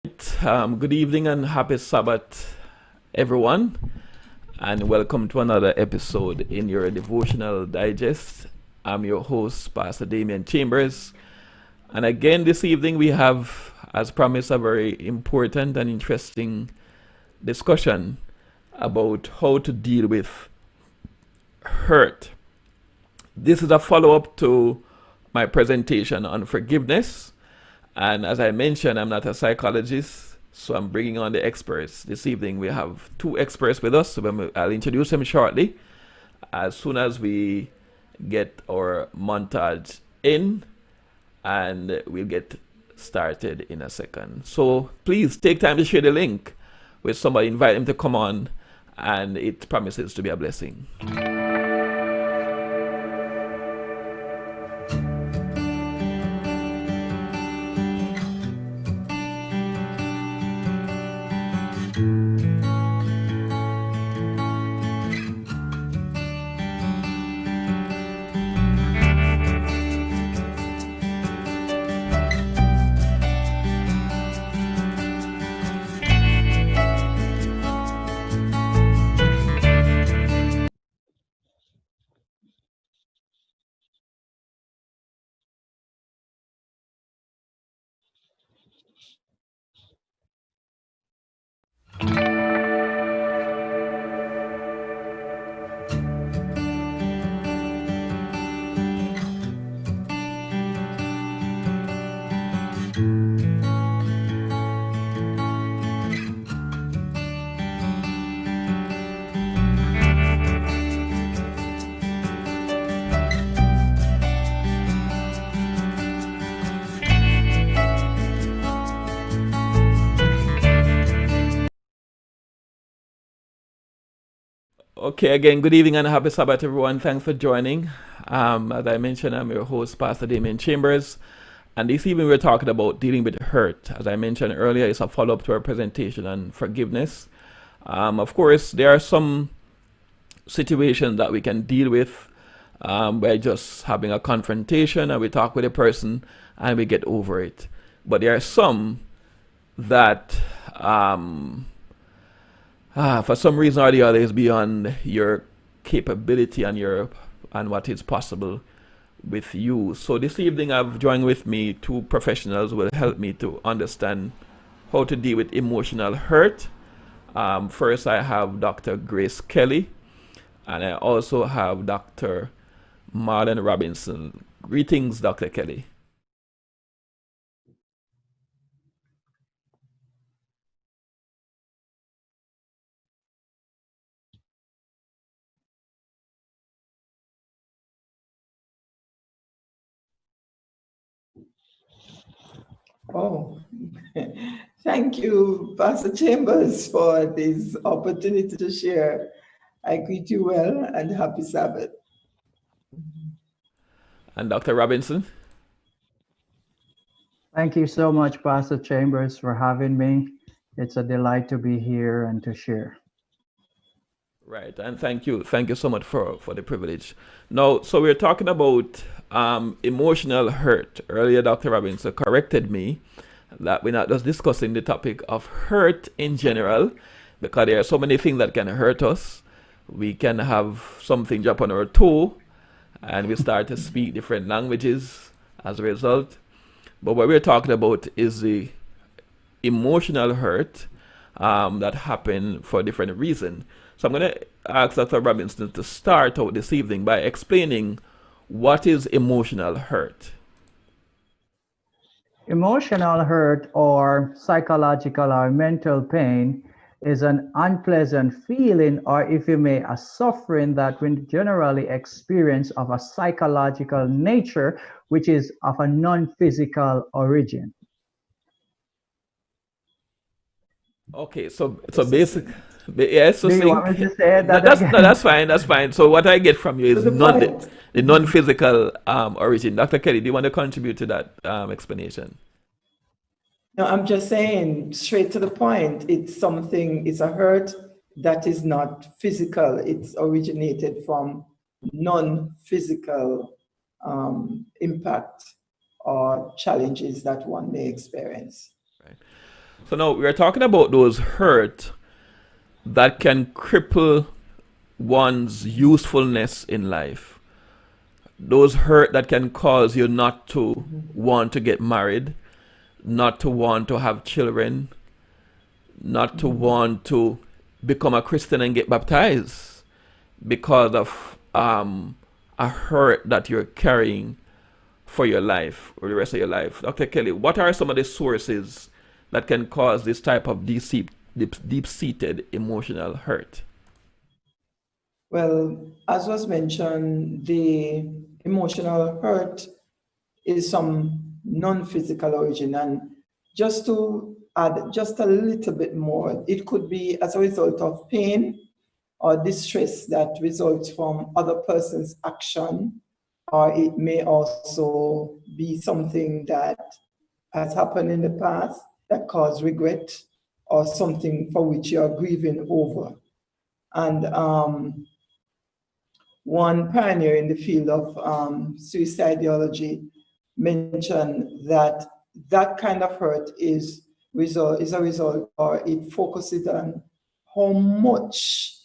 Good evening and happy Sabbath, everyone, and welcome to another episode in your Devotional Digest. I'm your host, Pastor Damian Chambers, and again this evening we have, as promised, a very important and interesting discussion about how to deal with hurt. This is a follow up to my presentation on forgiveness. And as I mentioned, I'm not a psychologist, so I'm bringing on the experts. This evening we have two experts with us. So I'll introduce them shortly as soon as we get our montage in, and we'll get started in a second. So please take time to share the link with somebody, invite them to come on, and it promises to be a blessing. Okay, again, good evening and happy Sabbath, everyone. Thanks for joining. As I mentioned, I'm your host, Pastor Damian Chambers. And this evening, we're talking about dealing with hurt. As I mentioned earlier, it's a follow up to our presentation on forgiveness. Of course, there are some situations that we can deal with by just having a confrontation and we talk with a person and we get over it. But there are some that for some reason or the other is beyond your capability and what is possible with you. So this evening I've joined with me two professionals who will help me to understand how to deal with emotional hurt. First I have Dr. Grace Kelly, and I also have Dr. Marlon Robinson. Greetings, Dr. Kelly. Oh, thank you, Pastor Chambers, for this opportunity to share. I greet you well and happy Sabbath. And Dr. Robinson. Thank you so much, Pastor Chambers, for having me. It's a delight to be here and to share. Right, and thank you so much for the privilege. Now, so we're talking about emotional hurt. Earlier, Dr. Robinson corrected me that we're not just discussing the topic of hurt in general, because there are so many things that can hurt us. We can have something drop on our toe, and we start to speak different languages as a result. But what we're talking about is the emotional hurt that happen for different reasons. So I'm going to ask Dr. Robinson to start out this evening by explaining what is emotional hurt. Emotional hurt or psychological or mental pain is an unpleasant feeling, or if you may, a suffering that we generally experience of a psychological nature, which is of a non-physical origin. Okay, so basic, yeah, Do you want me to say that again? that's fine. So what I get from you To is the not point. the non-physical origin. Dr. Kelly, do you want to contribute to that explanation? No, I'm just saying straight to the point. It's a hurt that is not physical. It's originated from non-physical impact or challenges that one may experience. Right. So now we are talking about those hurt that can cripple one's usefulness in life. Those hurt that can cause you not to want to get married, not to want to have children, not to want to become a Christian and get baptized because of a hurt that you're carrying for your life or the rest of your life. Dr. Kelly, what are some of the sources that can cause this type of deep-seated emotional hurt? Well, as was mentioned, the emotional hurt is some non-physical origin. And just to add just a little bit more, it could be as a result of pain or distress that results from other person's action, or it may also be something that has happened in the past that caused regret or something for which you are grieving over. And one pioneer in the field of suicidology mentioned that that kind of hurt is a result, or it focuses on how much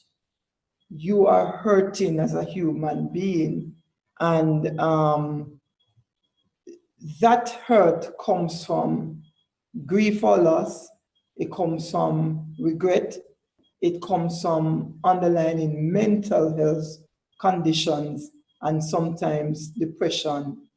you are hurting as a human being. And that hurt comes from grief or loss, it comes from regret, it comes from underlying mental health conditions, and sometimes depression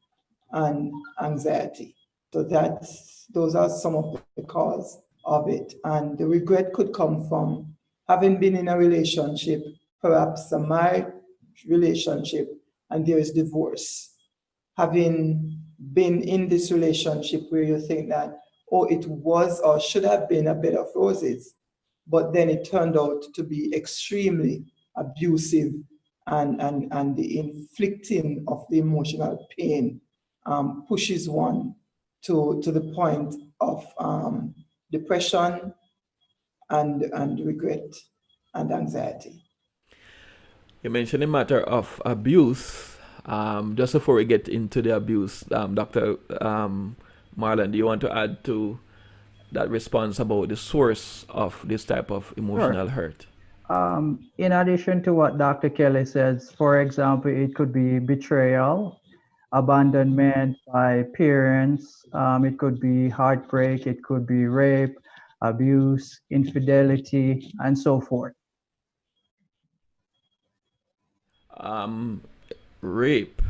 and anxiety. So those are some of the cause of it. And the regret could come from having been in a relationship, perhaps a married relationship, and there is divorce. Having been in this relationship where you think that, oh, it was or should have been a bed of roses, but then it turned out to be extremely abusive, and the inflicting of the emotional pain pushes one to the point of depression and regret and anxiety. You mentioned the matter of abuse. Just before we get into the abuse, Dr. Marlon, do you want to add to that response about the source of this type of emotional hurt? In addition to what Dr. Kelly says, for example, it could be betrayal, abandonment by parents, it could be heartbreak, it could be rape, abuse, infidelity, and so forth. Rape.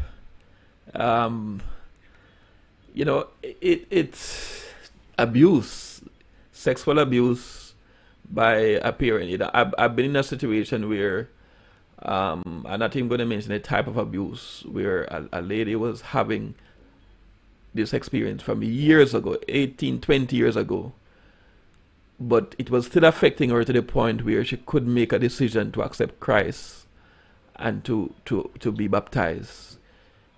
Um, it's abuse, sexual abuse by a parent. I've been in a situation where I'm not even going to mention the type of abuse, where a lady was having this experience from years ago, 18, 20 years ago, but it was still affecting her to the point where she couldn't make a decision to accept Christ and to be baptized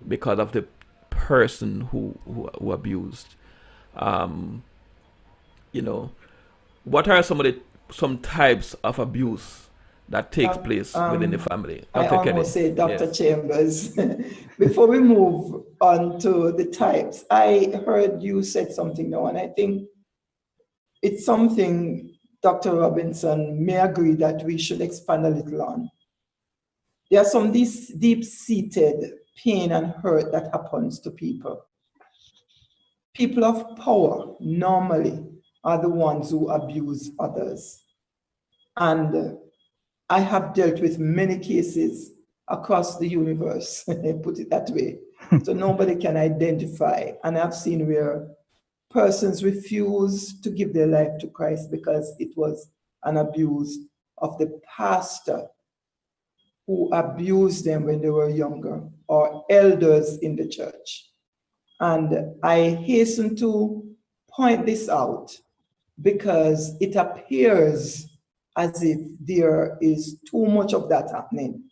because of the person who abused. What are some types of abuse that takes place within the family? I Dr. Kelly. almost say Dr. Yes. Chambers. Before we move on to the types, I heard you said something now, and I think it's something Dr. Robinson may agree that we should expand a little on. There are some deep-seated pain and hurt that happens to people. People of power normally are the ones who abuse others. And I have dealt with many cases across the universe, put it that way. So nobody can identify. And I've seen where persons refuse to give their life to Christ because it was an abuse of the pastor who abused them when they were younger, or elders in the church. And I hasten to point this out because it appears as if there is too much of that happening.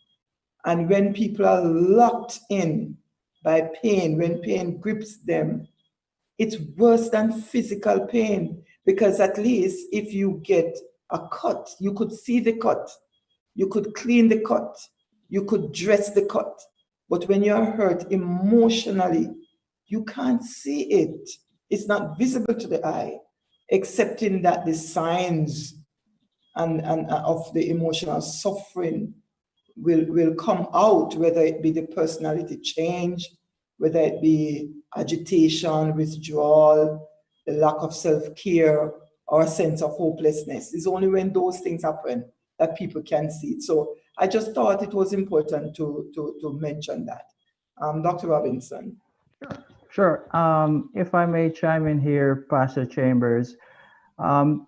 And when people are locked in by pain, when pain grips them, it's worse than physical pain, because at least if you get a cut, you could see the cut, you could clean the cut, you could dress the cut. But when you're hurt emotionally, you can't see it. It's not visible to the eye. accepting that the signs and of the emotional suffering will come out, whether it be the personality change, whether it be agitation, withdrawal, the lack of self-care, or a sense of hopelessness. It's only when those things happen that people can see it. So I just thought it was important to mention that. Dr. Robinson. Sure. If I may chime in here, Pastor Chambers, um,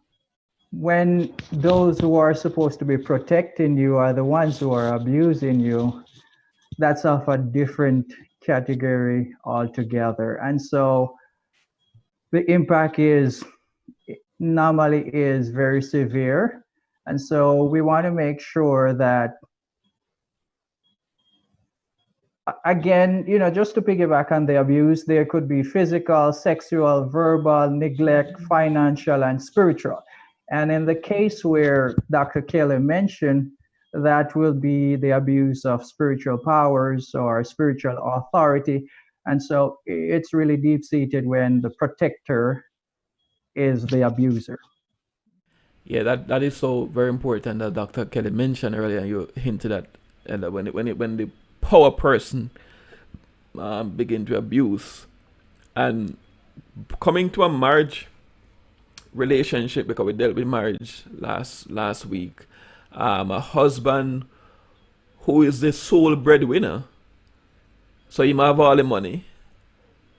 when those who are supposed to be protecting you are the ones who are abusing you, that's of a different category altogether. And so the impact is normally is very severe. And so we want to make sure that, again, just to piggyback on the abuse, there could be physical, sexual, verbal, neglect, financial, and spiritual. And in the case where Dr. Kelly mentioned, that will be the abuse of spiritual powers or spiritual authority. And so it's really deep seated when the protector is the abuser. Yeah, that is so very important that Dr. Kelly mentioned earlier. And you hinted at and that when the power person begin to abuse and coming to a marriage relationship, because we dealt with marriage last week. A husband who is the sole breadwinner, so he might have all the money,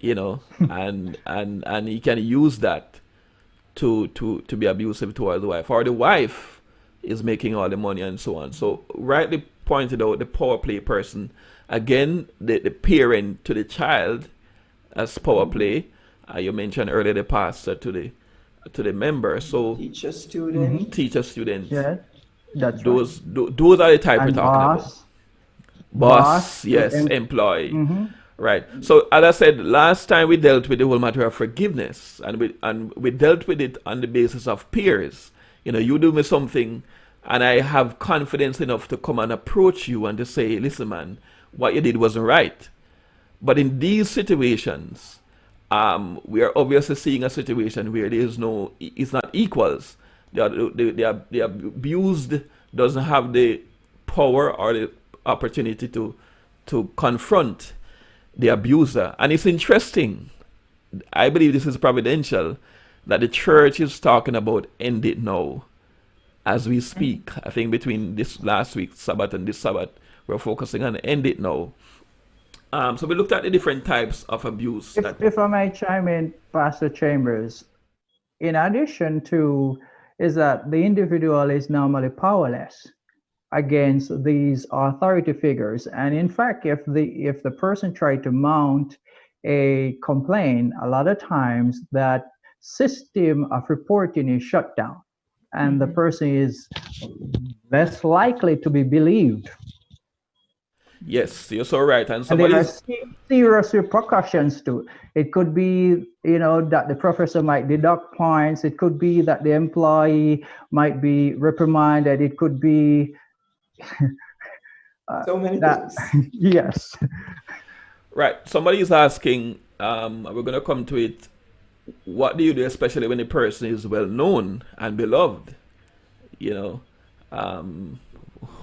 and he can use that to be abusive towards the wife, or the wife is making all the money and so on. So rightly pointed out the power play person. Again, the parent to the child as power play. You mentioned earlier the pastor to the member. So Teacher, student. teacher, student. Yeah, that's Those are the type we're and talking about. boss. Boss, yes, em- employee. Mhm. Right. So as I said, last time we dealt with the whole matter of forgiveness, and we dealt with it on the basis of peers. You do me something, and I have confidence enough to come and approach you and to say, listen, man, what you did wasn't right. But in these situations, we are obviously seeing a situation where it's not equals. The abused doesn't have the power or the opportunity to confront the abuser. And it's interesting, I believe this is providential, that the church is talking about end it now as we speak. I think between this last week's Sabbath and this Sabbath, we're focusing on end it now. So we looked at the different types of abuse. If I may chime in, Pastor Chambers, in addition to is that the individual is normally powerless against these authority figures, and in fact, if the person tried to mount a complaint, a lot of times that system of reporting is shut down, and the person is less likely to be believed. Yes, you're so right. And there are serious repercussions to it. It could be, that the professor might deduct points. It could be that the employee might be reprimanded. It could be so many things. Yes. Right. Somebody is asking, we're going to come to it. What do you do, especially when the person is well known and beloved?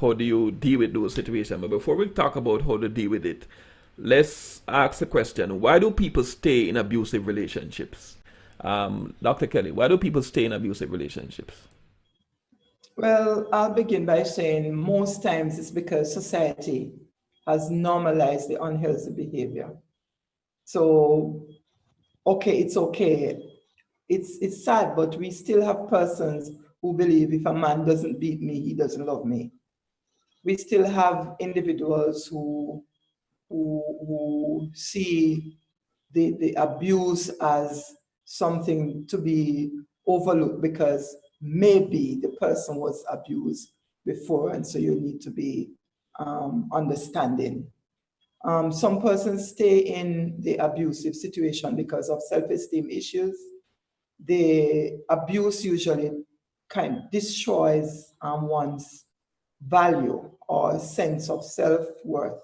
How do you deal with those situations? But before we talk about how to deal with it, let's ask the question: why do people stay in abusive relationships? Dr. Kelly, why do people stay in abusive relationships? Well, I'll begin by saying most times it's because society has normalized the unhealthy behavior. So, it's okay. It's sad, but we still have persons who believe if a man doesn't beat me, he doesn't love me. We still have individuals who see the abuse as something to be overlooked because maybe the person was abused before, and so you need to be understanding. Some persons stay in the abusive situation because of self-esteem issues. The abuse usually kind of destroys one's value or sense of self-worth.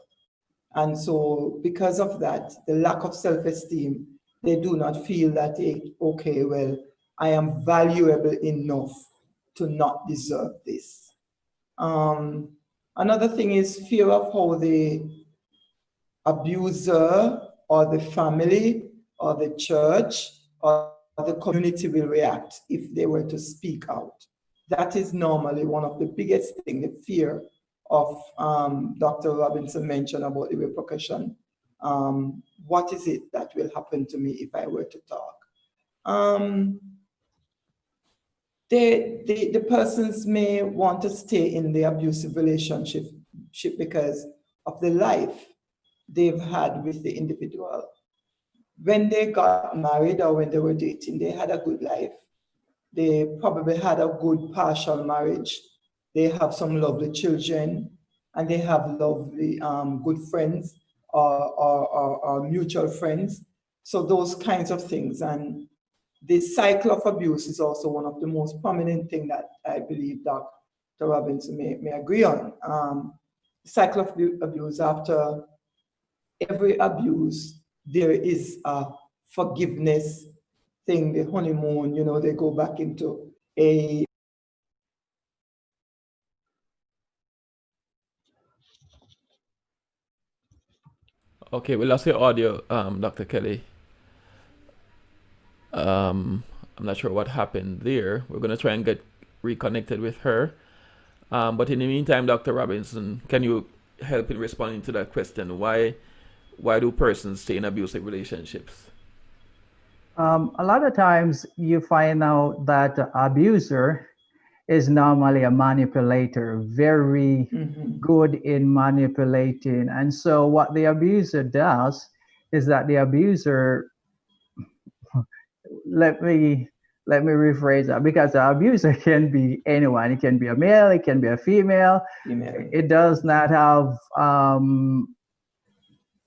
And so because of that, the lack of self-esteem, they do not feel that, okay, well, I am valuable enough to not deserve this. Another thing is fear of how the abuser or the family or the church or the community will react if they were to speak out. That is normally one of the biggest things, the fear of Dr. Robinson mentioned about the repercussion. What is it that will happen to me if I were to talk? The persons may want to stay in the abusive relationship because of the life they've had with the individual. When they got married or when they were dating, they had a good life. They probably had a good partial marriage. They have some lovely children, and they have lovely good friends or mutual friends. So those kinds of things. And the cycle of abuse is also one of the most prominent things that I believe Dr. Robinson may agree on. The cycle of abuse, after every abuse, there is a forgiveness thing, the honeymoon, they go back into a. Okay, we lost your audio, Dr. Kelly. I'm not sure what happened there. We're going to try and get reconnected with her. But in the meantime, Dr. Robinson, can you help in responding to that question? Why do persons stay in abusive relationships? A lot of times you find out that the abuser is normally a manipulator, very good in manipulating. And so what the abuser does is that the abuser, let me rephrase that, because the abuser can be anyone. It can be a male, it can be a female. It does not have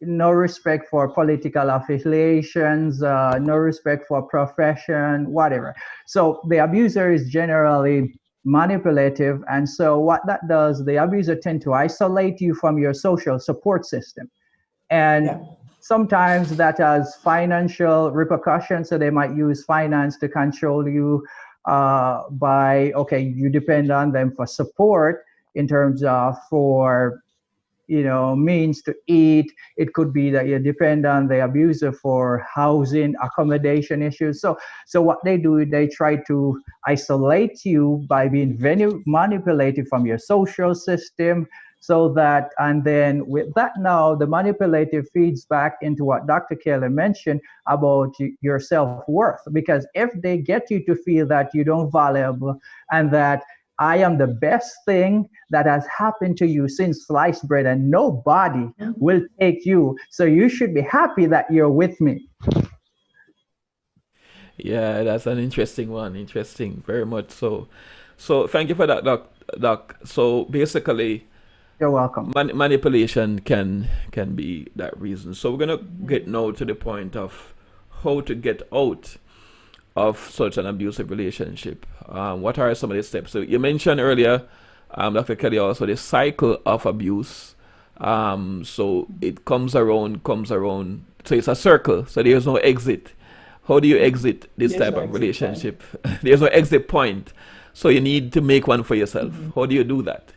no respect for political affiliations, no respect for profession, whatever. So the abuser is generally manipulative. And so what that does, the abuser tend to isolate you from your social support system. And sometimes that has financial repercussions. So they might use finance to control you you depend on them for support in terms of for means to eat. It could be that you depend on the abuser for housing, accommodation issues. So what they do, they try to isolate you by being very manipulative from your social system. So that, and then with that, now the manipulative feeds back into what Dr. Kelly mentioned about your self-worth. Because if they get you to feel that you don't valuable and that I am the best thing that has happened to you since sliced bread, and nobody will take you. So you should be happy that you're with me. Yeah, that's an interesting one. Interesting, very much so. So thank you for that, Doc. So basically, you're welcome. Manipulation can be that reason. So we're gonna get now to the point of how to get out of such an abusive relationship. What are some of the steps? So you mentioned earlier, Dr. Kelly, also the cycle of abuse. So it comes around. So it's a circle. So there's no exit. How do you exit this type of relationship? There's no exit point. So you need to make one for yourself. How do you do that?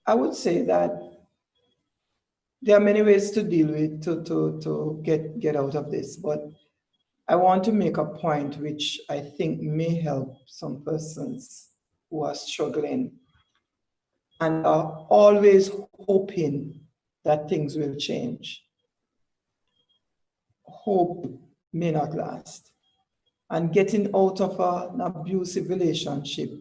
I would say that there are many ways to deal with to get out of this, but I want to make a point which I think may help some persons who are struggling and are always hoping that things will change. Hope may not last. And getting out of an abusive relationship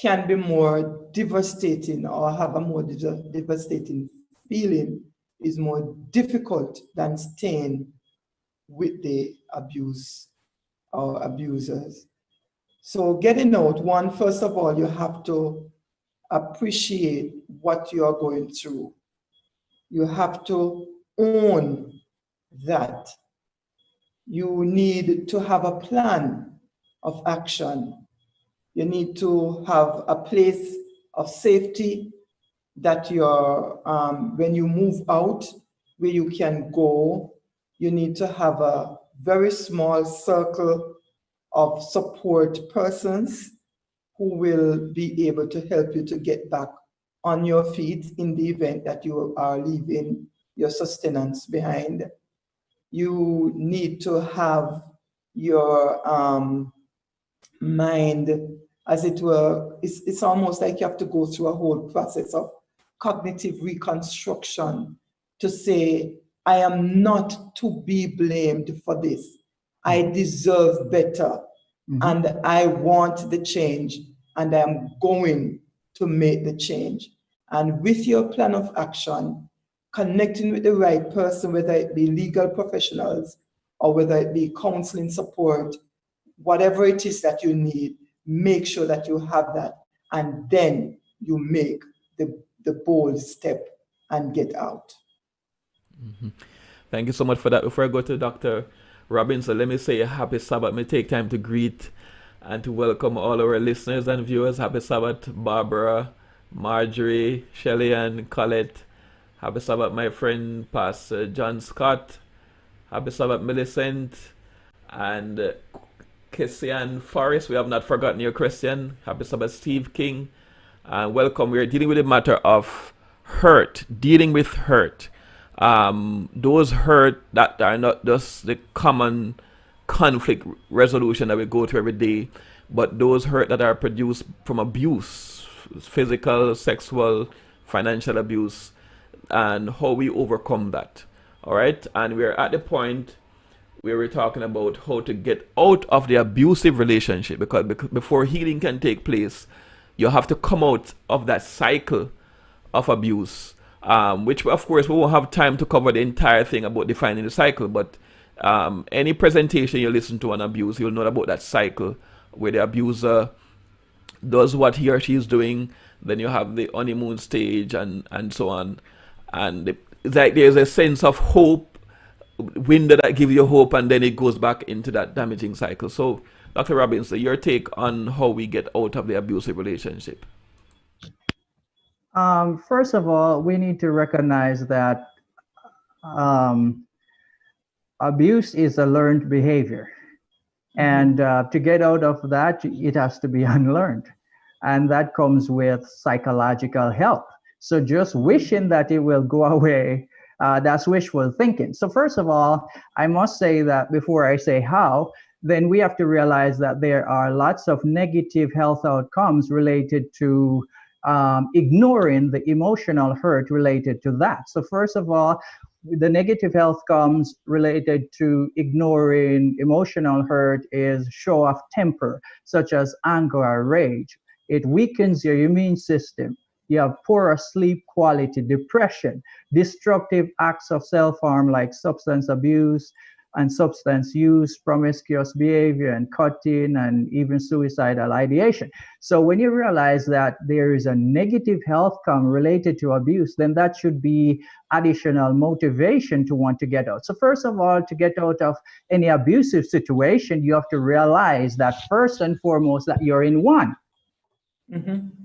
can be more devastating, or have a more devastating feeling, is more difficult than staying with the abuse or abusers. So getting out, first of all, you have to appreciate what you are going through. You have to own that. You need to have a plan of action. You need to have a place of safety that you're, when you move out, where you can go, you need to have a very small circle of support persons who will be able to help you to get back on your feet in the event that you are leaving your sustenance behind. You need to have your mind, as it were, it's almost like you have to go through a whole process of cognitive reconstruction to say, I am not to be blamed for this. I deserve better. And I want the change, and I'm going to make the change. And with your plan of action, connecting with the right person, whether it be legal professionals or whether it be counseling support, whatever it is that you need, make sure that you have that. And then you make the bold step and get out. Thank you so much for that. Before I go to Dr. Robinson, let me say a happy Sabbath. Let me take time to greet and to welcome all our listeners and viewers. Happy Sabbath, Barbara, Marjorie, Shelley, and Colette. Happy Sabbath, my friend, Pastor John Scott. Happy Sabbath, Millicent, and Christian Forrest. We have not forgotten your Christian. Happy Sabbath, Steve King. And welcome. We are dealing with the matter of hurt, dealing with hurt. Those hurt that are not just the common conflict resolution that we go through every day, but those hurt that are produced from abuse, physical, sexual, financial abuse, and how we overcome that. All right. And we're at the point where we're talking about how to get out of the abusive relationship, because before healing can take place, you have to come out of that cycle of abuse, which of course we won't have time to cover the entire thing about defining the cycle, but any presentation you listen to on abuse, you'll know about that cycle where the abuser does what he or she is doing, then you have the honeymoon stage and so on. And it's like there's a sense of hope, window that gives you hope, and then it goes back into that damaging cycle. So, Dr. Robinson, your take on how we get out of the abusive relationship? First of all, we need to recognize that abuse is a learned behavior. And to get out of that, it has to be unlearned. And that comes with psychological help. So just wishing that it will go away, that's wishful thinking. So first of all, I must say that before I say how, then we have to realize that there are lots of negative health outcomes related to ignoring the emotional hurt related to that. So first of all, the negative health comes related to ignoring emotional hurt is show of temper, such as anger or rage. It weakens your immune system. You have poorer sleep quality, depression, destructive acts of self-harm like substance abuse and substance use, promiscuous behavior and cutting, and even suicidal ideation. So when you realize that there is a negative health outcome related to abuse, then that should be additional motivation to want to get out. So first of all, to get out of any abusive situation, you have to realize that first and foremost that you're in one.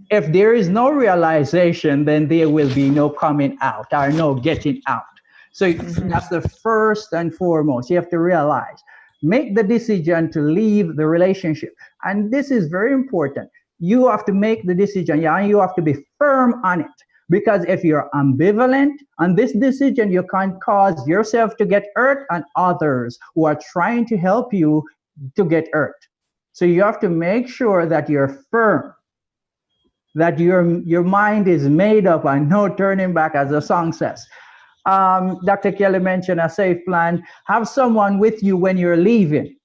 If there is no realization, then there will be no coming out or no getting out. So that's the first and foremost. You have to realize, make the decision to leave the relationship. And this is very important. You have to make the decision, and you have to be firm on it. Because if you're ambivalent on this decision, you can cause yourself to get hurt and others who are trying to help you to get hurt. So you have to make sure that you're firm, that your mind is made up and no turning back, as the song says. Dr. Kelly mentioned a safe plan. Have someone with you when you're leaving.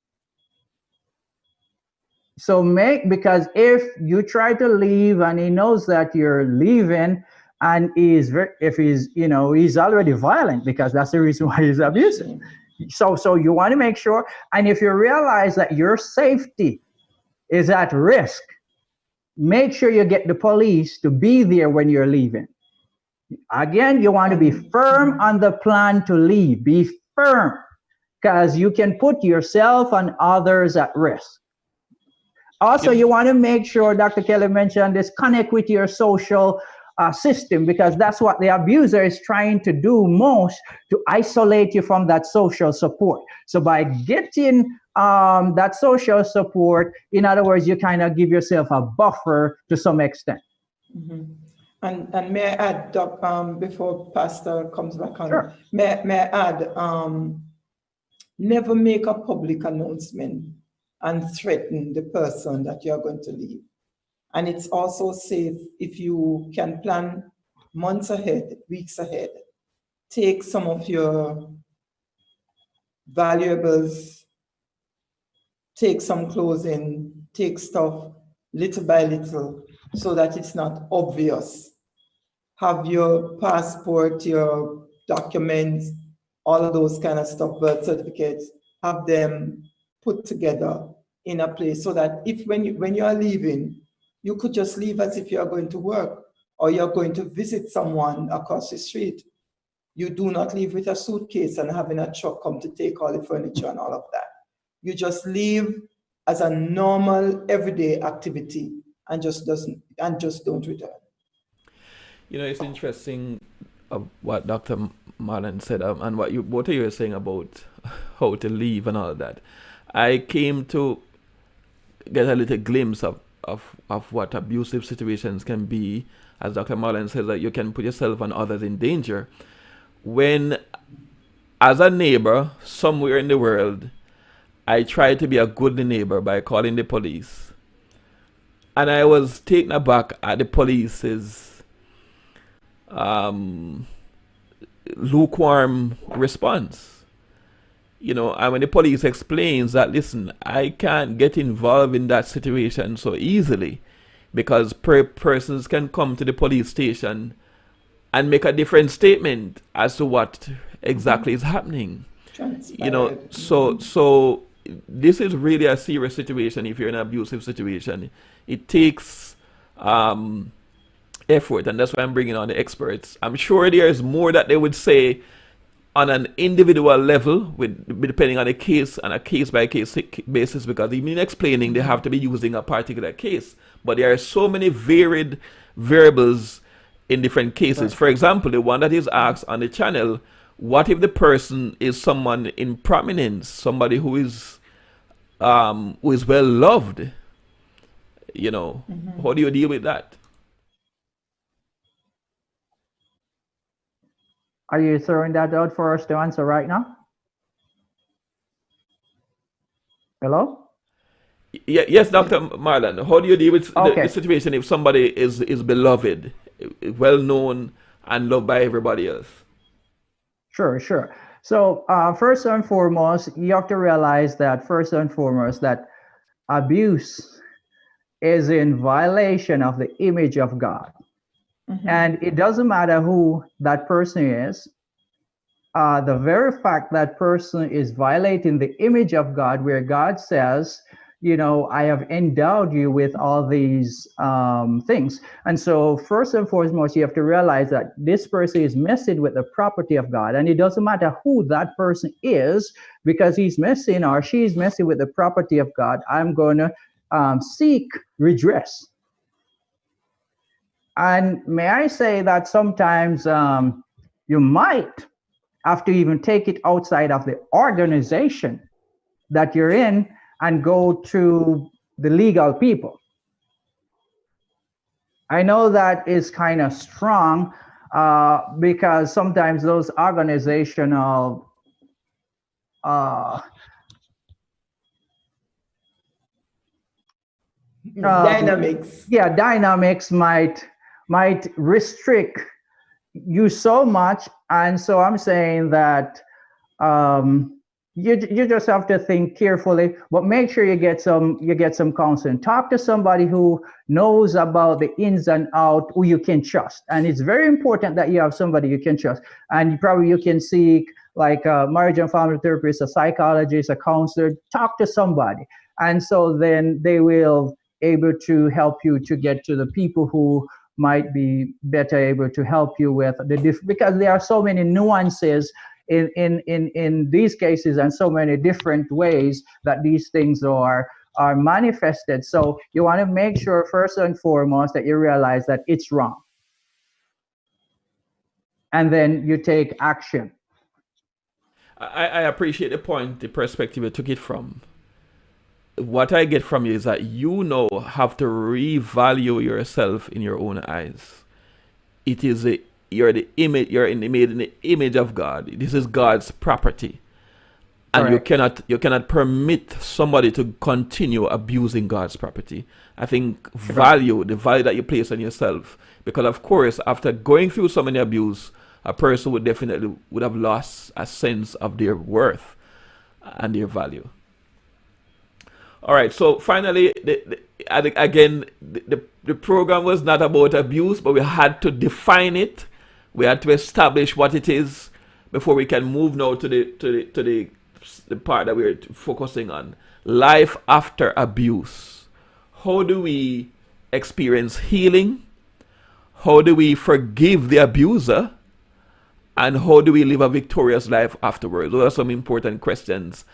So because if you try to leave and he knows that you're leaving, and he's already violent, because that's the reason why he's abusive. So you want to make sure, and if you realize that your safety is at risk, make sure you get the police to be there when you're leaving. Again, you want to be firm on the plan to leave. Be firm, because you can put yourself and others at risk. Also, you want to make sure, Dr. Kelly mentioned this, connect with your social system, because that's what the abuser is trying to do most, to isolate you from that social support. So by getting that social support, in other words, you kind of give yourself a buffer to some extent. Mm-hmm. And may I add, Doc, before Pastor comes back on, sure. may I add, never make a public announcement and threaten the person that you're going to leave. And it's also safe if you can plan months ahead, weeks ahead. Take some of your valuables, take some clothing, take stuff little by little so that it's not obvious. Have your passport, your documents, all of those kind of stuff, birth certificates, have them put together in a place so that if when you are leaving, you could just leave as if you're going to work or you're going to visit someone across the street. You do not leave with a suitcase and having a truck come to take all the furniture and all of that. You just leave as a normal everyday activity and just don't return. You know, it's interesting what Dr. Marlon said and what you both of you were saying about how to leave and all that. I came to get a little glimpse of what abusive situations can be, as Dr. Marlon says, that you can put yourself and others in danger. When, as a neighbor somewhere in the world, I tried to be a good neighbor by calling the police, and I was taken aback at the police's lukewarm response. You know, and when the police explains that, listen, I can't get involved in that situation so easily because persons can come to the police station and make a different statement as to what exactly is happening. You know, so this is really a serious situation. If you're in an abusive situation, it takes effort, and that's why I'm bringing on the experts. I'm sure there is more that they would say on an individual level, depending on the case, on a case-by-case basis, because even in explaining, they have to be using a particular case. But there are so many varied variables in different cases. Right. For example, the one that is asked on the channel, what if the person is someone in prominence, somebody who is well loved? You know, how do you deal with that? Are you throwing that out for us to answer right now? Hello? Yes, Dr. Marlon. How do you deal with the situation if somebody is beloved, well known, and loved by everybody else? Sure. So first and foremost, you have to realize that that abuse is in violation of the image of God. And it doesn't matter who that person is. The very fact that person is violating the image of God, where God says, you know, I have endowed you with all these things. And so first and foremost, you have to realize that this person is messing with the property of God. And it doesn't matter who that person is, because he's messing or she's messing with the property of God. I'm going to seek redress. And may I say that sometimes you might have to even take it outside of the organization that you're in and go to the legal people. I know that is kind of strong because sometimes those organizational dynamics might restrict you so much. And so I'm saying that you just have to think carefully, but make sure you get some counseling. Talk to somebody who knows about the ins and outs, who you can trust. And it's very important that you have somebody you can trust. And you can seek like a marriage and family therapist, a psychologist, a counselor. Talk to somebody. And so then they will able to help you to get to the people who might be better able to help you with because there are so many nuances in these cases and so many different ways that these things are manifested. So you want to make sure first and foremost that you realize that it's wrong. and then you take action. I appreciate the point, the perspective you took it from. What I get from you is that you now have to revalue yourself in your own eyes. It is you're the image, made in the image of God. This is God's property. And Correct. you cannot permit somebody to continue abusing God's property. I think Correct. the value that you place on yourself, because of course after going through so many abuse, a person would definitely would have lost a sense of their worth and their value. All right, so finally, again, the program was not about abuse, but we had to define it. We had to establish what it is before we can move now to the part that we're focusing on. Life after abuse. How do we experience healing? How do we forgive the abuser? And how do we live a victorious life afterwards? Those are some important questions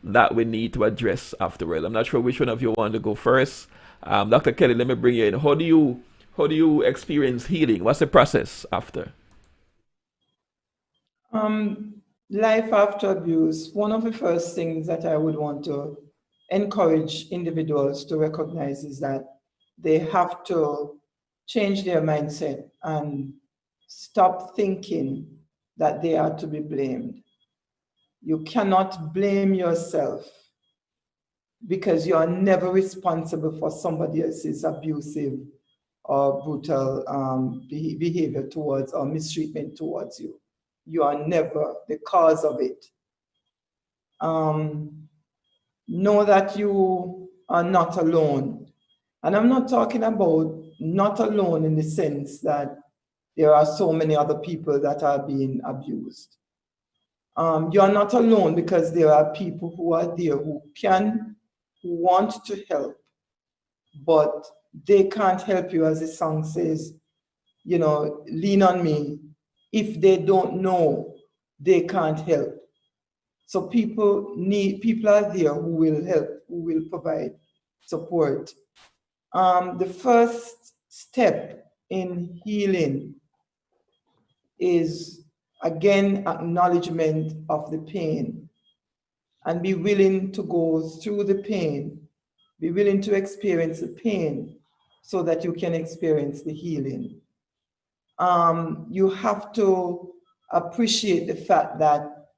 that we need to address afterwards. I'm not sure which one of you want to go first. Dr. Kelly, let me bring you in. How do you experience healing? What's the process after? Life after abuse, one of the first things that I would want to encourage individuals to recognize is that they have to change their mindset and stop thinking that they are to be blamed. You cannot blame yourself because you are never responsible for somebody else's abusive or brutal behavior towards or mistreatment towards you. You are never the cause of it. Know that you are not alone. And I'm not talking about not alone in the sense that there are so many other people that are being abused. You are not alone because there are people who are there who want to help, but they can't help you, as the song says, lean on me. If they don't know, they can't help. So people are there who will help, who will provide support. The first step in healing is, again, acknowledgement of the pain and be willing to go through the pain, be willing to experience the pain so that you can experience the healing. You have to appreciate the fact that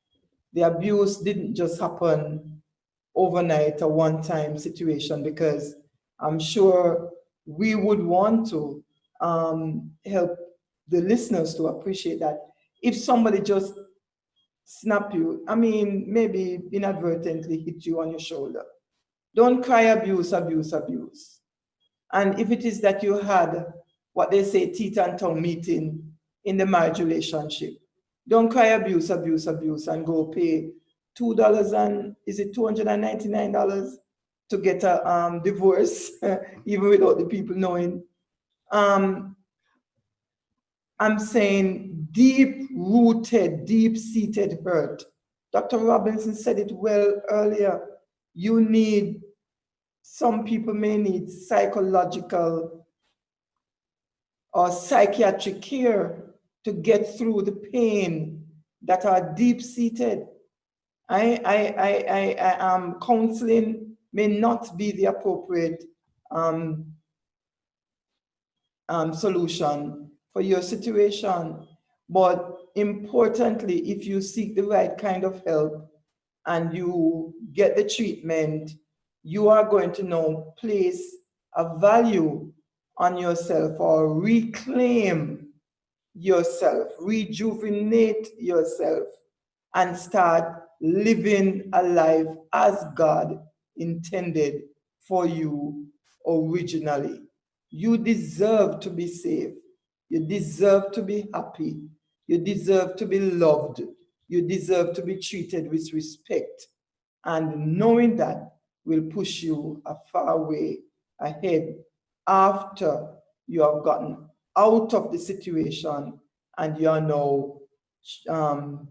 the abuse didn't just happen overnight, a one-time situation, because I'm sure we would want to help the listeners to appreciate that if somebody just snap you, maybe inadvertently hit you on your shoulder, don't cry abuse, abuse, abuse. And if it is that you had what they say teeth and tongue meeting in the marriage relationship, don't cry abuse, abuse, abuse, and go pay $2 and is it $299 to get a divorce, even without the people knowing. Um, I'm saying deep rooted, deep seated hurt. Dr. Robinson said it well earlier. Some people may need psychological or psychiatric care to get through the pain that are deep seated. Counseling may not be the appropriate solution for your situation. But importantly, if you seek the right kind of help and you get the treatment, you are going to now place a value on yourself or reclaim yourself, rejuvenate yourself, and start living a life as God intended for you originally. You deserve to be saved. You deserve to be happy. You deserve to be loved. You deserve to be treated with respect. And knowing that will push you a far way ahead after you have gotten out of the situation and you are now um,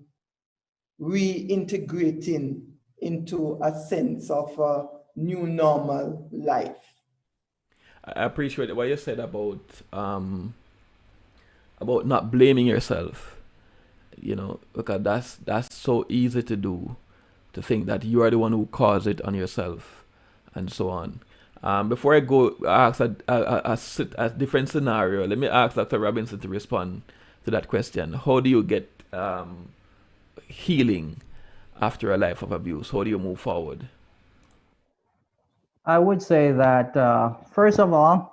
reintegrating into a sense of a new normal life. I appreciate what you said about not blaming yourself. because that's so easy to do, to think that you are the one who caused it on yourself, and so on. Before I go ask a different scenario, let me ask Dr. Robinson to respond to that question. How do you get healing after a life of abuse? How do you move forward? I would say that, first of all,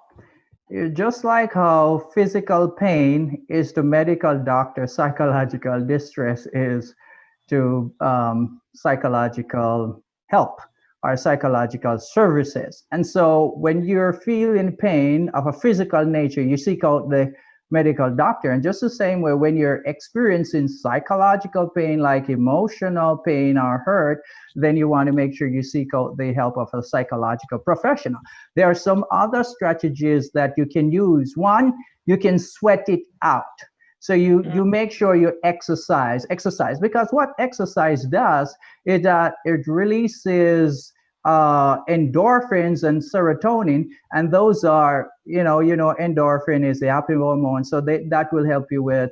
just like how physical pain is to medical doctor, psychological distress is to psychological help or psychological services. And so when you're feeling pain of a physical nature, you seek out the medical doctor. And just the same way, when you're experiencing psychological pain, like emotional pain or hurt, then you want to make sure you seek out the help of a psychological professional. There are some other strategies that you can use. One, you can sweat it out. So you make sure you exercise, because what exercise does is that it releases endorphins and serotonin, and those are, endorphin is the happy hormone, so that will help you with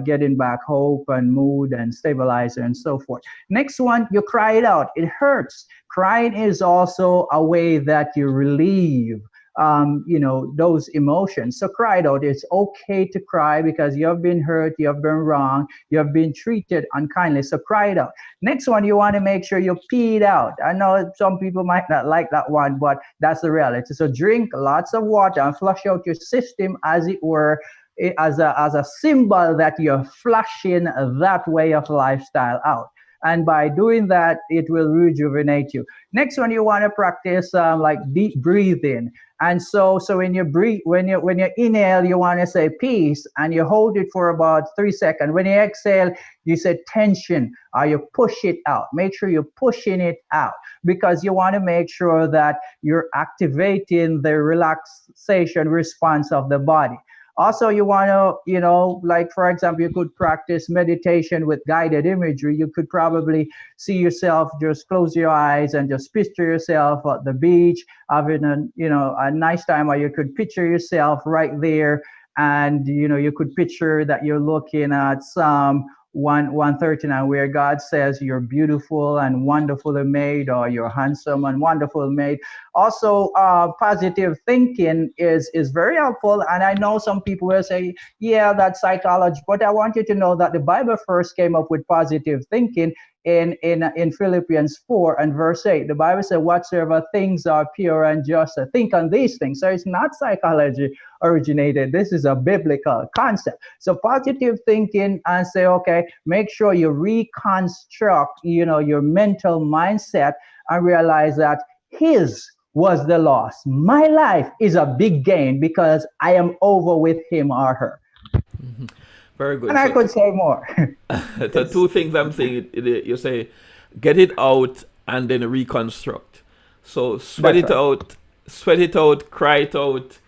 getting back hope and mood and stabilizer and so forth. Next one, you cry it out. It hurts. Crying is also a way that you relieve those emotions. So cry it out. It's okay to cry because you have been hurt, you have been wrong, you have been treated unkindly. So cry it out. Next one, you want to make sure you pee it out. I know some people might not like that one, but that's the reality. So drink lots of water and flush out your system, as it were, as a symbol that you're flushing that way of lifestyle out. And by doing that, it will rejuvenate you. Next one, you want to practice like deep breathing. And so when you breathe, when you inhale, you want to say peace, and you hold it for about 3 seconds. When you exhale, you say tension, or you push it out. Make sure you're pushing it out, because you want to make sure that you're activating the relaxation response of the body. Also, you want to, like, for example, you could practice meditation with guided imagery. You could probably see yourself, just close your eyes and just picture yourself at the beach, having a nice time, or you could picture yourself right there. And, you could picture that you're looking at Psalm 139, where God says you're beautiful and wonderfully made, or you're handsome and wonderfully made. Also, positive thinking is very helpful. And I know some people will say, yeah, that's psychology. But I want you to know that the Bible first came up with positive thinking in Philippians 4 and verse 8. The Bible says, whatsoever things are pure and just, think on these things. So it's not psychology originated. This is a biblical concept. So positive thinking, and say, okay, make sure you reconstruct, your mental mindset, and realize that his was the loss. My life is a big gain because I am over with him or her. Mm-hmm. Very good. And I could say more. So two things I'm saying. You say, get it out and then reconstruct. So sweat it out, cry it out,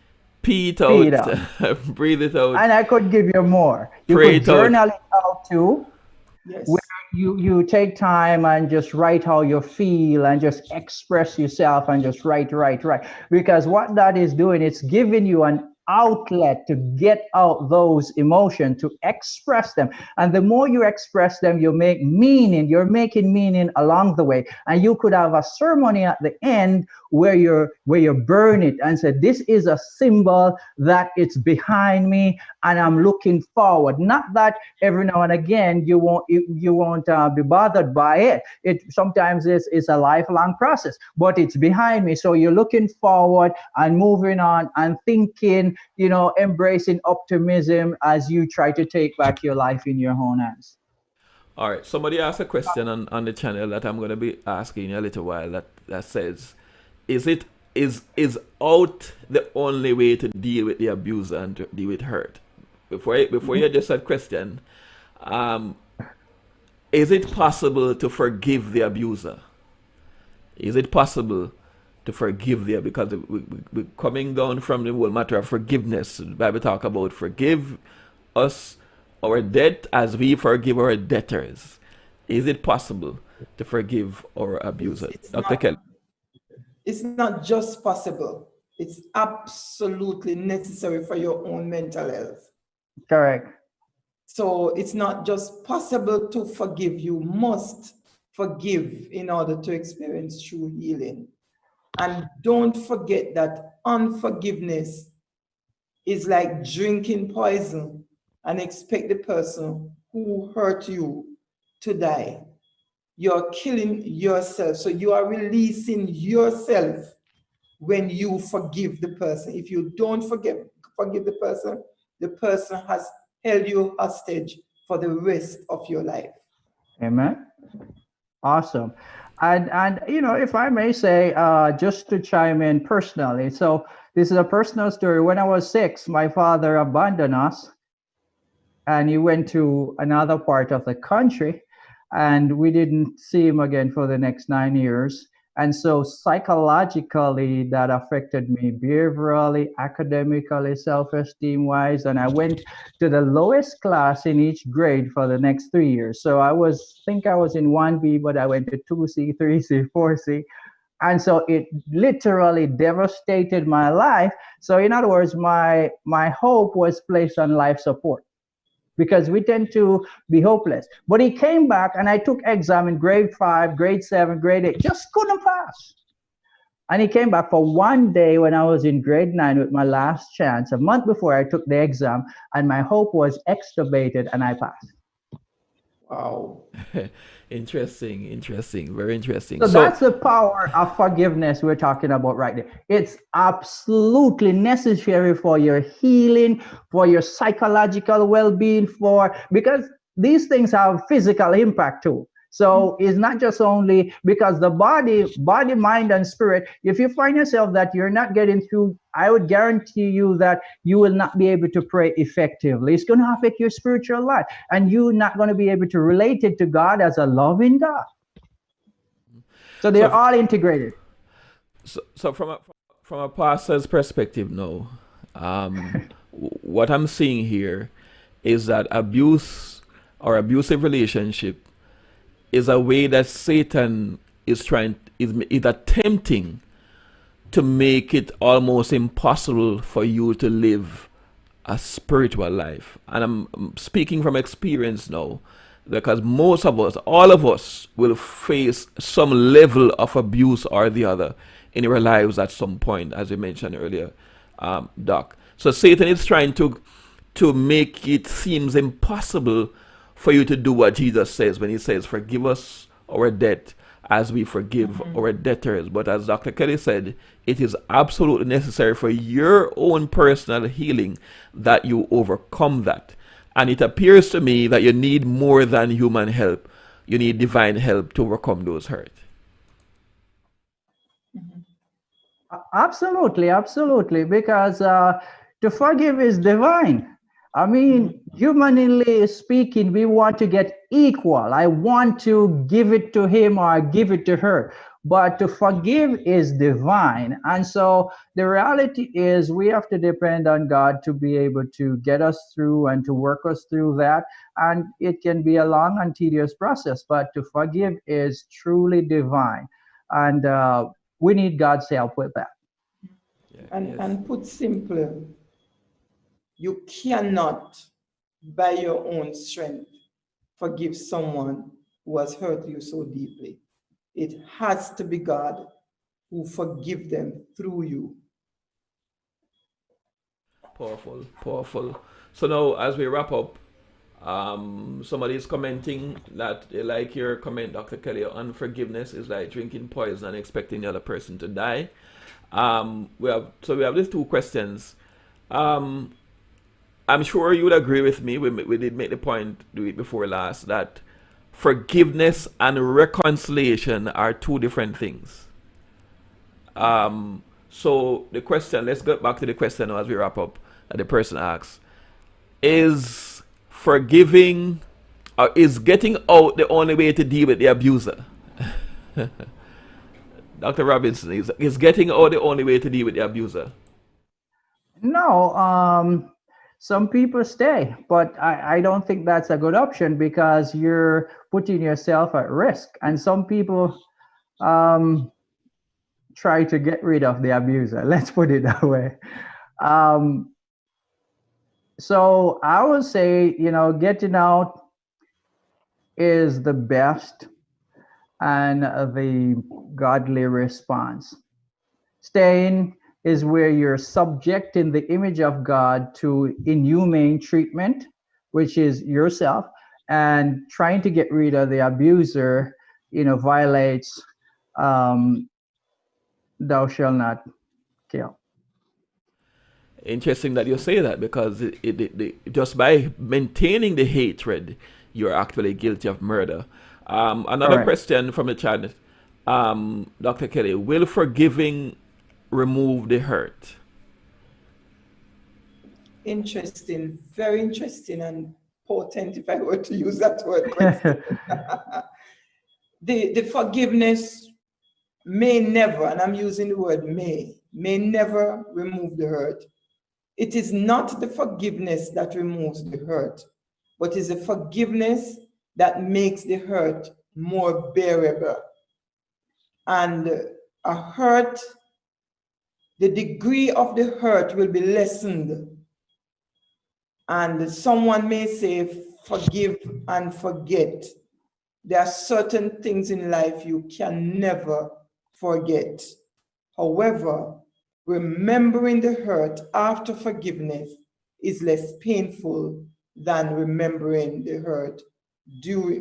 pee it out, breathe it out. And I could give you more. You could journal it out too. Yes. Where you take time and just write how you feel and just express yourself and just write. Because what that is doing, it's giving you an outlet to get out those emotions, to express them. And the more you express them, you make meaning. You're making meaning along the way. And you could have a ceremony at the end where you burn it and say, this is a symbol that it's behind me and I'm looking forward. Not that every now and again you won't be bothered by it. It sometimes is a lifelong process, but it's behind me. So you're looking forward and moving on and thinking, embracing optimism as you try to take back your life in your own hands. All right. Somebody asked a question on the channel that I'm going to be asking in a little while that says, is out the only way to deal with the abuser and to deal with hurt? Before you just said question, is it possible to forgive the abuser? Is it possible to forgive there? Because we're coming down from the whole matter of forgiveness. The Bible talk about forgive us our debt as we forgive our debtors. Is it possible to forgive our abuser? Dr. Kelly. It's not just possible. It's absolutely necessary for your own mental health. Correct. So it's not just possible to forgive, you must forgive in order to experience true healing. And don't forget that unforgiveness is like drinking poison and expect the person who hurt you to die. You're killing yourself. So you are releasing yourself when you forgive the person. If you don't forgive the person has held you hostage for the rest of your life. Amen. Awesome. And if I may say, just to chime in personally, so this is a personal story. When I was 6, my father abandoned us and he went to another part of the country, and we didn't see him again for the next 9 years. And so psychologically that affected me, behaviorally, academically, self-esteem wise, and I went to the lowest class in each grade for the next 3 years. So I was in 1B, but I went to 2C, 3C, 4C. And so it literally devastated my life. So in other words, my hope was placed on life support because we tend to be hopeless. But he came back and I took exam in grade 5, grade 7, grade 8, just couldn't pass. And he came back for one day when I was in grade 9 with my last chance, a month before I took the exam, and my hope was extubated and I passed. Wow. Interesting, very interesting. So So, that's the power of forgiveness we're talking about right there. It's absolutely necessary for your healing, for your psychological well-being, because these things have physical impact too. So it's not just only because the body, mind, and spirit. If you find yourself that you're not getting through, I would guarantee you that you will not be able to pray effectively. It's going to affect your spiritual life, and you're not going to be able to relate it to God as a loving God. So so, they're all integrated. so from a pastor's perspective, no. What I'm seeing here is that abuse or abusive relationship is a way that Satan is attempting to make it almost impossible for you to live a spiritual life. And I'm speaking from experience now because most of us, all of us, will face some level of abuse or the other in our lives at some point, as you mentioned earlier, Doc. So Satan is trying to make it seems impossible for you to do what Jesus says when he says, forgive us our debt as we forgive our debtors. But as Dr. Kelly said, it is absolutely necessary for your own personal healing that you overcome that. And it appears to me that you need more than human help. You need divine help to overcome those hurt. Absolutely, absolutely. Because to forgive is divine. I mean, humanly speaking, we want to get equal. I want to give it to him or give it to her. But to forgive is divine. And so the reality is we have to depend on God to be able to get us through and to work us through that. And it can be a long and tedious process, but to forgive is truly divine. And we need God's help with that. Yeah, And, yes. and put simply, you cannot, by your own strength, forgive someone who has hurt you so deeply. It has to be God who forgive them through you. Powerful, powerful. So now, as we wrap up, somebody is commenting that they like your comment, Dr. Kelly. Unforgiveness is like drinking poison and expecting the other person to die. We have these two questions. Um, I'm sure you would agree with me. We did make the point the week before last that forgiveness and reconciliation are two different things. So the question, let's get back to the question now as we wrap up. That the person asks, is forgiving or is getting out the only way to deal with the abuser? Dr. Robinson, is getting out the only way to deal with the abuser? No, some people stay, but I don't think that's a good option because you're putting yourself at risk. And some people um, try to get rid of the abuser. Let's put it that way. Um, So I would say, getting out is the best and the godly response. Staying is where you're subjecting the image of God to inhumane treatment, which is yourself, and trying to get rid of the abuser, violates um, thou shalt not kill. Interesting that you say that because just by maintaining the hatred, you're actually guilty of murder. Another Correct. question from the chat, Dr. Kelly, will forgiving remove the hurt? Interesting, very interesting and potent, if I were to use that word, question. The forgiveness may never, and I'm using the word may never remove the hurt. It is not the forgiveness that removes the hurt, but is the forgiveness that makes the hurt more bearable. And a hurt, the degree of the hurt will be lessened. And someone may say, forgive and forget. There are certain things in life you can never forget. However, remembering the hurt after forgiveness is less painful than remembering the hurt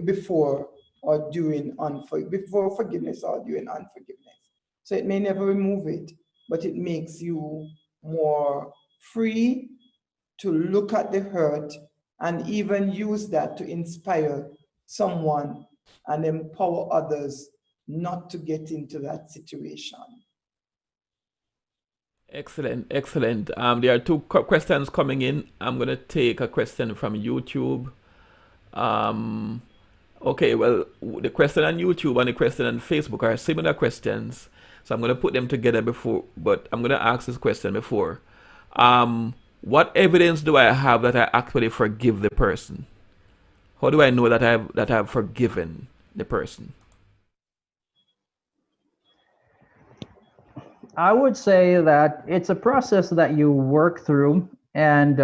before or during before forgiveness or during unforgiveness. So it may never remove it, but it makes you more free to look at the hurt and even use that to inspire someone and empower others not to get into that situation. Excellent, excellent. There are two questions coming in. I'm going to take a question from YouTube. Um, okay, well, the question on YouTube and the question on Facebook are similar questions. So I'm going to put them together before, but I'm going to ask this question before. What evidence do I have that I actually forgive the person? How do I know that I've forgiven the person? I would say that it's a process that you work through, and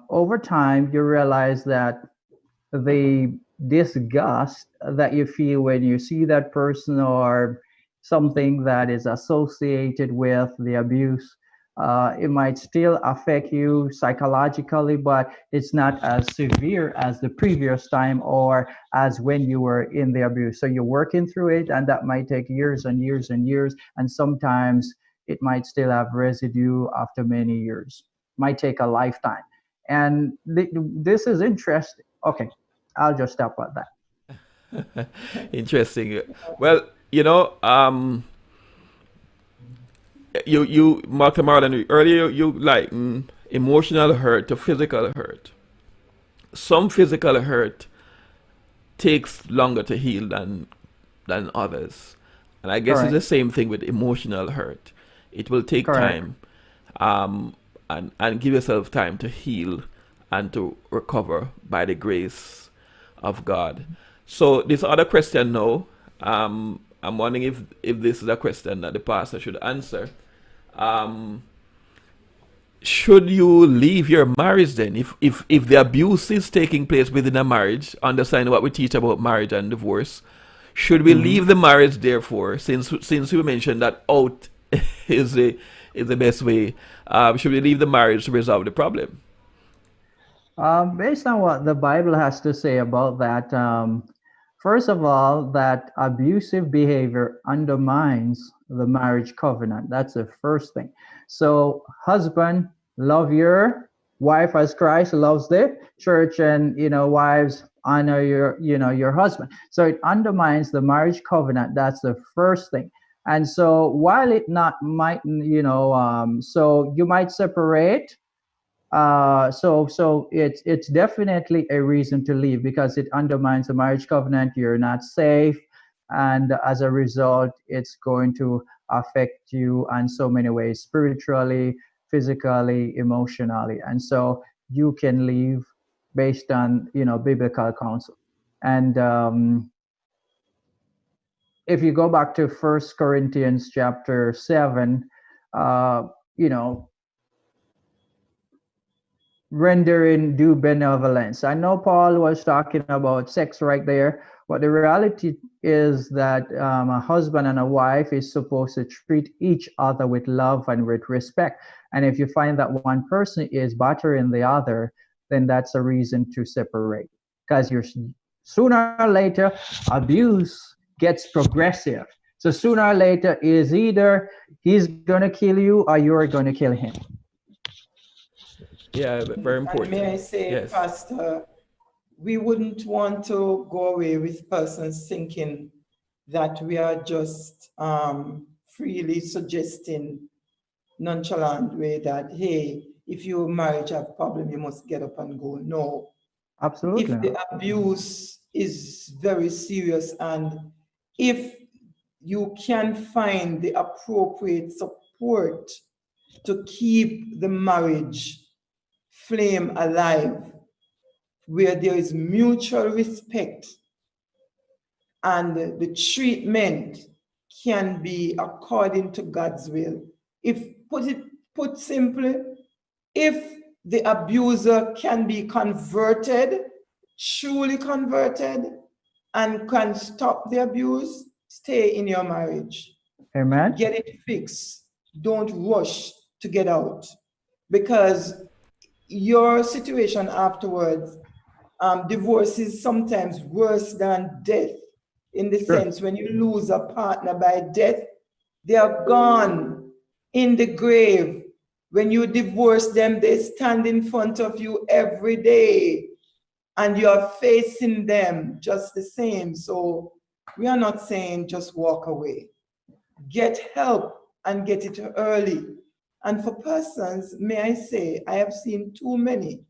over time, you realize that the disgust that you feel when you see that person or something that is associated with the abuse, it might still affect you psychologically, but it's not as severe as the previous time or as when you were in the abuse. So you're working through it, and that might take years and years and years, and sometimes it might still have residue after many years. Might take a lifetime. And this is interesting. Okay, I'll just stop at that. Interesting. Well, Mark Marlon, earlier you like emotional hurt to physical hurt. Some physical hurt takes longer to heal than others, and I guess it's the Correct. same thing with emotional hurt. It will take Correct. time, and give yourself time to heal and to recover by the grace of God. So this other question now, I'm wondering if this is a question that the pastor should answer. Um, should you leave your marriage then if the abuse is taking place within a marriage, understanding what we teach about marriage and divorce, should we Mhm. leave the marriage therefore, since you mentioned that out is the best way, should we leave the marriage to resolve the problem? Based on what the Bible has to say about that, first of all, that abusive behavior undermines the marriage covenant. That's the first thing. So, husband, love your wife as Christ loves the church, and wives, honor your husband. So it undermines the marriage covenant. That's the first thing. And so, while it not might, so you might separate, so it's definitely a reason to leave because it undermines the marriage covenant. You're not safe, and as a result, it's going to affect you in so many ways, spiritually, physically, emotionally, and so you can leave based on biblical counsel. And if you go back to First Corinthians chapter 7, uh, you know rendering due benevolence. I know Paul was talking about sex right there, but the reality is that a husband and a wife is supposed to treat each other with love and with respect. And if you find that one person is battering the other, then that's a reason to separate. Because you're sooner or later, abuse gets progressive. So sooner or later is either he's gonna kill you or you're gonna kill him. Yeah, very And may I important. say, Yes. Pastor, we wouldn't want to go away with persons thinking that we are just freely suggesting nonchalant way that, hey, if your marriage have problem, you must get up and go. No. Absolutely If the not. abuse is very serious and if you can find the appropriate support to keep the marriage flame alive, where there is mutual respect and the treatment can be according to God's will. If put simply, if the abuser can be converted, truly converted, and can stop the abuse, stay in your marriage. Amen. Get it fixed. Don't rush to get out because your situation afterwards, divorce is sometimes worse than death in the Sure. sense when you lose a partner by death, they are gone in the grave. When you divorce them, they stand in front of you every day and you are facing them just the same. So we are not saying just walk away. Get help and get it early. And for persons, may I say, I have seen too many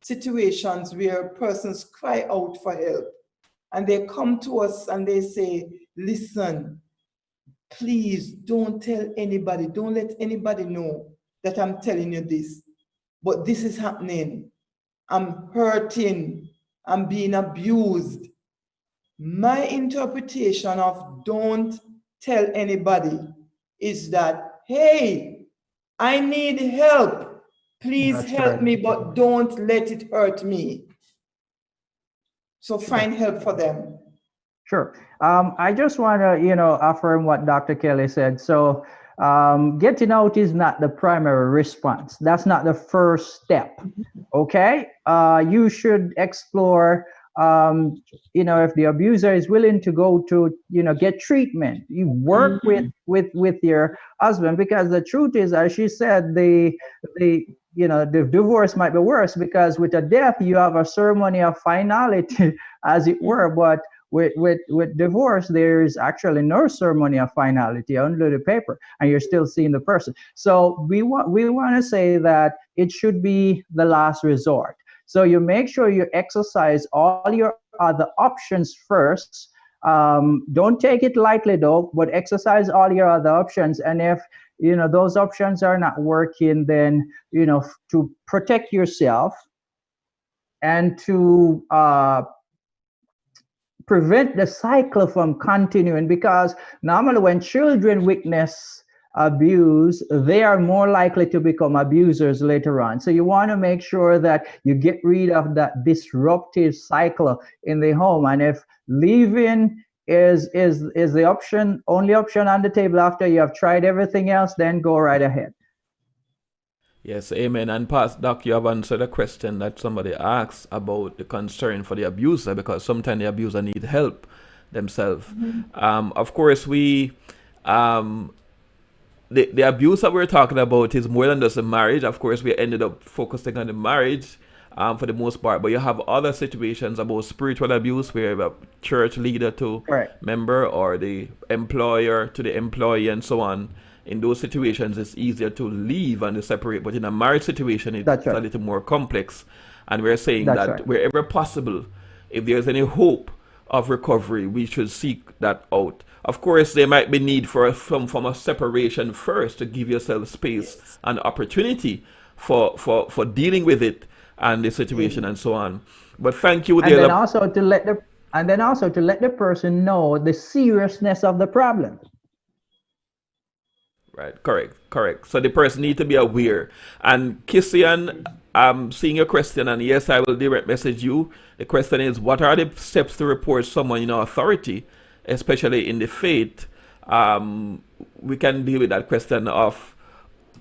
situations where persons cry out for help and they come to us and they say, listen, please don't tell anybody, don't let anybody know that I'm telling you this, but this is happening. I'm hurting, I'm being abused. My interpretation of don't tell anybody is that, hey, I need help. Please That's right. help me, but don't let it hurt me. So Sure. find help for them. Sure. I just want to, affirm what Dr. Kelly said. So, getting out is not the primary response. That's not the first step. Okay. You should explore, if the abuser is willing to go to, get treatment, you work with your husband because the truth is, as she said, the the divorce might be worse because with a death you have a ceremony of finality, as it were, but with divorce, there is actually no ceremony of finality, only the paper, and you're still seeing the person. So we want to say that it should be the last resort. So you make sure you exercise all your other options first. Don't take it lightly though, but exercise all your other options. And if those options are not working, then to protect yourself and to prevent the cycle from continuing, because normally when children witness abuse, they are more likely to become abusers later on. So you want to make sure that you get rid of that disruptive cycle in the home. And if leaving is the only option on the table after you have tried everything else, then go right ahead. Yes, amen. And Pastor Doc, you have answered a question that somebody asked about the concern for the abuser because sometimes the abuser need help themselves. Of course, um, the abuse that we're talking about is more than just a marriage. Of course, we ended up focusing on the marriage for the most part, but you have other situations about spiritual abuse where you have a church leader to Correct. member or the employer to the employee and so on. In those situations, it's easier to leave and to separate, but in a marriage situation, it's That's a right. little more complex. And we're saying That's right. that wherever possible, if there's any hope of recovery, we should seek that out. Of course, there might be need for some form of separation first to give yourself space Yes. and opportunity for dealing with it and the situation and Amen. so on. But thank you, And then dear. also to let the person know the seriousness of the problem. Right, correct, correct. So the person need to be aware. And Kissian, I'm seeing your question, and yes, I will direct message you. The question is, what are the steps to report someone in authority, especially in the faith? We can deal with that question of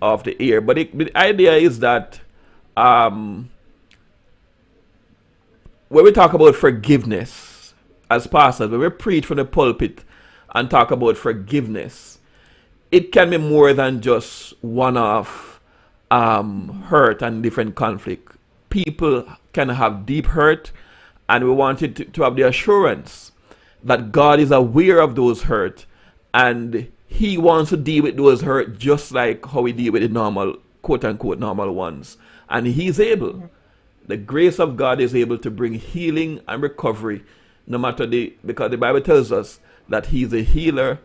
the air, but the idea is that um, when we talk about forgiveness as pastors, when we preach from the pulpit and talk about forgiveness, it can be more than just one-off hurt and different conflict. People can have deep hurt, and we want it to have the assurance that God is aware of those hurt, and He wants to deal with those hurt just like how we deal with the normal, quote-unquote, normal ones. And He's able. The grace of God is able to bring healing and recovery, no matter because the Bible tells us that He's a healer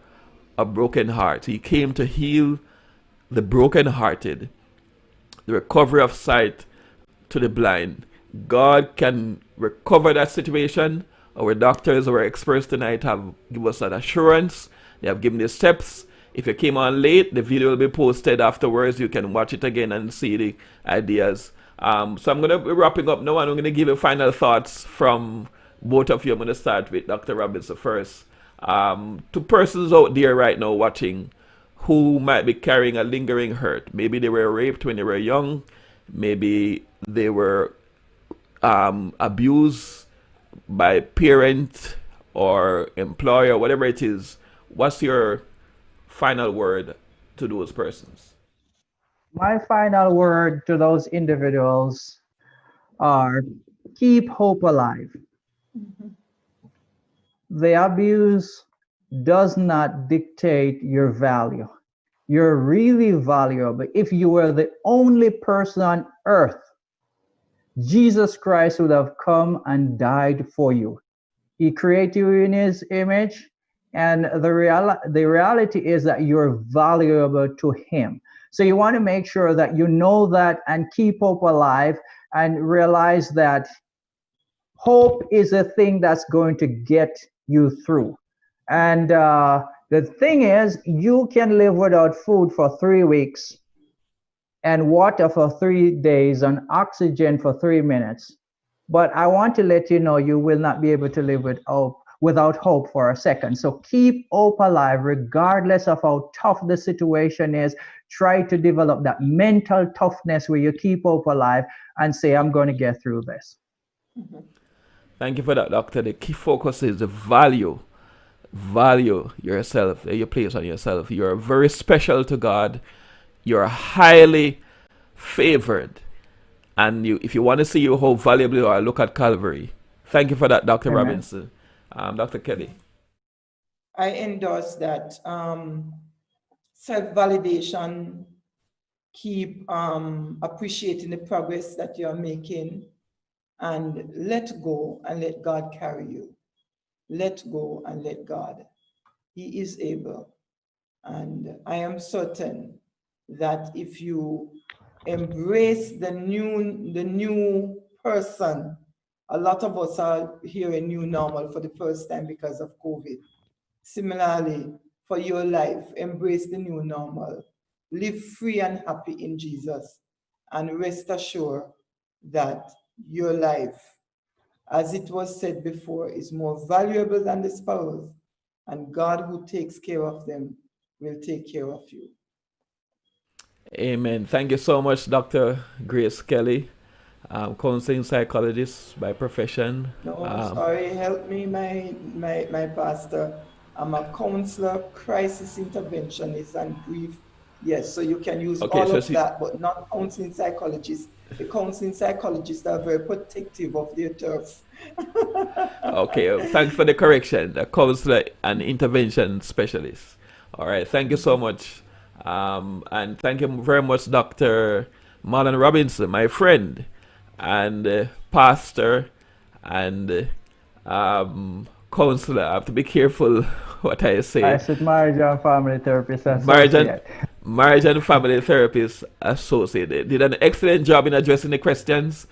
of broken hearts. He came to heal the brokenhearted, the recovery of sight to the blind. God can recover that situation. Our doctors, our experts tonight have given us that assurance. They have given the steps. If you came on late, the video will be posted afterwards. You can watch it again and see the ideas. So I'm going to be wrapping up now, and I'm going to give you final thoughts from both of you. I'm going to start with Dr. Robinson first. To persons out there right now watching who might be carrying a lingering hurt. Maybe they were raped when they were young. Maybe they were abused by parent or employer, whatever it is. What's your final word to those persons? My final word to those individuals are keep hope alive. The abuse does not dictate your value. You're really valuable. If you were the only person on earth, Jesus Christ would have come and died for you. He created you in His image, and the reality is that you're valuable to Him. So you want to make sure that you know that and keep hope alive, and realize that hope is a thing that's going to get you through. And the thing is, you can live without food for 3 weeks and water for 3 days and oxygen for 3 minutes. But I want to let you know you will not be able to live without hope for a second. So keep hope alive regardless of how tough the situation is. Try to develop that mental toughness where you keep hope alive and say, I'm going to get through this. Thank you for that, Doctor. The key focus is the value yourself, you place on yourself. You're very special to God. You're highly favored. And if you want to see how valuable you are, look at Calvary. Thank you for that, Dr. Amen. Robinson. Dr. Kelly. I endorse that. Self-validation, keep appreciating the progress that you're making, and let go and let God carry you. Let go and let God. He is able. And I am certain that if you embrace the new person, a lot of us are hearing new normal for the first time because of COVID. Similarly, for your life, embrace the new normal. Live free and happy in Jesus, and rest assured that your life, as it was said before, is more valuable than the sparrows, and God, who takes care of them, will take care of you. Amen. Thank you so much, Dr. Grace Kelly, counseling psychologist by profession. No, sorry, help me, my pastor. I'm a counselor, crisis interventionist, and grief. Yes, so you can use all of that, but not counseling psychologists. The counseling psychologists are very protective of their turf. Okay, thanks for the correction. The counselor and intervention specialist. All right, thank you so much. And thank you very much, Dr. Marlon Robinson, my friend, and pastor, and counselor. I have to be careful what I say. I said marriage and family therapist Marriage and family therapist associate. They did an excellent job in addressing the questions.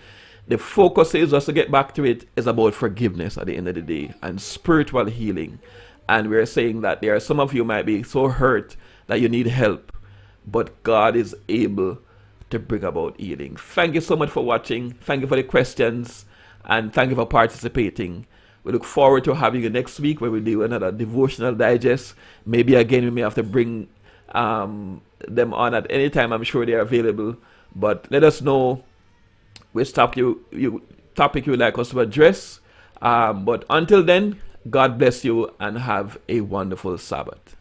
The focus is, just to get back to it, is about forgiveness at the end of the day and spiritual healing. And we're saying that there are some of you might be so hurt that you need help, but God is able to bring about healing. Thank you so much for watching. Thank you for the questions, and thank you for participating. We look forward to having you next week where we do another devotional digest. Maybe again we may have to bring them on at any time. I'm sure they are available. But let us know which topic you would like us to address. But until then, God bless you and have a wonderful Sabbath.